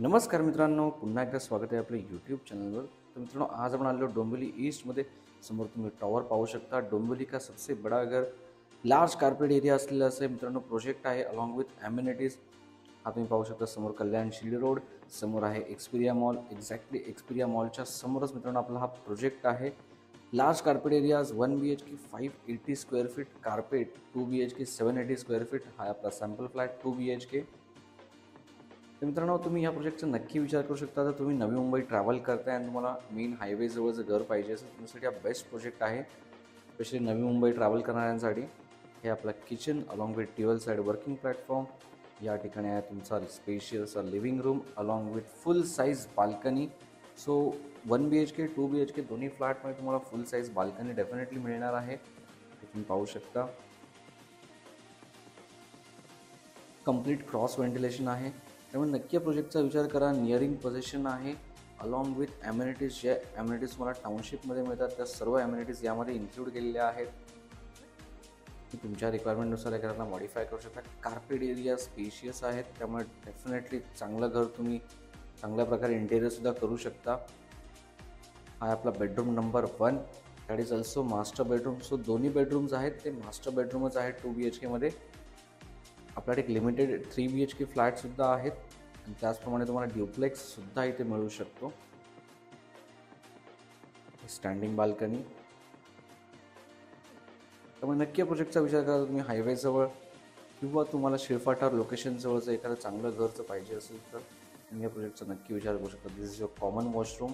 नमस्कार मित्रांनो, पुन्हा एकदा स्वागत आहे आपल्या यूट्यूब चॅनलवर। तर मित्रांनो, आज आपण आलो डोंबिवली ईस्टमध्ये। समोर तुम्ही टॉवर पाहू शकता। डोंबिवली का सबसे बड़ा घर लार्ज कार्पेट एरिया असलेला असं मित्रांनो प्रोजेक्ट आहे अलॉंग विथ ॲम्युनिटीज। हा तुम्ही पाहू शकता समोर कल्याण शिल्डी रोड, समोर आहे एक्सपिरिया मॉल। एक्झॅक्टली एक्सपिरिया मॉलच्या समोरच मित्रांनो आपला हा प्रोजेक्ट आहे। Large carpet areas 1 BHK 580 square feet carpet, 2 BHK 780 square feet हा आपला सॅम्पल फ्लॅट 2 BHK। तर मित्रांनो, तुम्ही या प्रोजेक्टचा नक्की विचार करू शकता। जर तुम्ही नवी मुंबई ट्रॅव्हल करताय आणि तुम्हाला मेन हायवेजवळचं घर पाहिजे असेल, तुमच्यासाठी हा बेस्ट प्रोजेक्ट आहे। स्पेशली नवी मुंबई ट्रॅव्हल करणाऱ्यांसाठी। हे आपलं kitchen along with dual side working platform. या ठिकाणी आहे तुमचा spacious living room along with full size balcony. So 1 BHK 2 BHK दोन्ही फ्लॅटमध्ये तुम्हाला फुल साईज बाल्कनी डेफिनेटली मिळणार आहे। हे तुम्ही पाहू शकता। कंप्लीट क्रॉस व्हेंटिलेशन आहे, त्यामुळे नक्की या प्रोजेक्टचा विचार करा। नियरिंग पोझिशन आहे अलॉंग विथ ॲम्युनिटीज। ज्या ॲम्युनिटीज तुम्हाला टाउनशिपमध्ये मिळतात त्या सर्व ॲम्युनिटीज यामध्ये इन्क्लूड केलेल्या आहेत। तुमच्या रिक्वायरमेंटनुसार एखाद्याला मॉडिफाय करू शकता। कार्पेट एरिया स्पेशियस आहेत, त्यामुळे डेफिनेटली चांगलं घर तुम्ही चांगल्या प्रकारे इंटेरियरसुद्धा करू शकता। हा आपला bedroom number 1, that is also master bedroom. So दोन्ही बेडरूम्स आहेत ते मास्टर बेडरूमच आहेत 2 BHKमध्ये। आपल्याकडे एक लिमिटेड 3 BHK फ्लॅटसुद्धा आहेत आणि त्याचप्रमाणे तुम्हाला ड्युप्लेक्ससुद्धा इथे मिळू शकतो। स्टँडिंग बाल्कनी, त्यामुळे नक्की प्रोजेक्टचा विचार करा। तुम्ही हायवेजवळ किंवा तुम्हाला शिरफाटार लोकेशनजवळचं एखादं चांगलं घरचं पाहिजे असेल तर तुम्ही या प्रोजेक्टचा नक्की विचार करू शकता। दिस इज युअर कॉमन वॉशरूम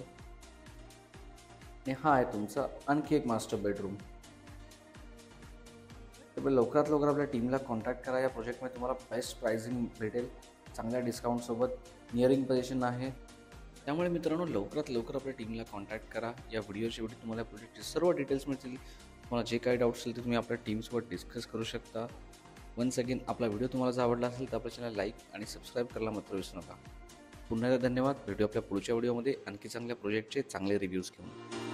आणि हा आहे तुमचा आणखी एक मास्टर बेडरूम। त्यामुळे लवकरात लवकर आपल्या टीमला कॉन्टॅक्ट करा। या प्रोजेक्टमध्ये तुम्हाला बेस्ट प्राइसिंग भेटेल, चांगल्या डिस्काउंटसोबत। नियरिंग पोझिशन आहे, त्यामुळे मित्रांनो लवकरात लवकर आपल्या टीमला कॉन्टॅक्ट करा। या व्हिडिओ शेवटी तुम्हाला प्रोजेक्टचे सर्व डिटेल्स मिळतील। तुम्हाला जे काही डाऊट्स असेल ते तुम्ही आपल्या टीमसोबत डिस्कस करू शकता। वन्स अगेन, आपला व्हिडिओ तुम्हाला जर आवडला असेल तर आपल्या चॅनल लाईक आणि सबस्क्राईब करायला मात्र विसरू नका। पुन्हा एकदा धन्यवाद। भेटू आपल्या पुढच्या व्हिडिओमध्ये आणखी चांगल्या प्रोजेक्टचे चांगले रिव्ह्यूज घेऊन।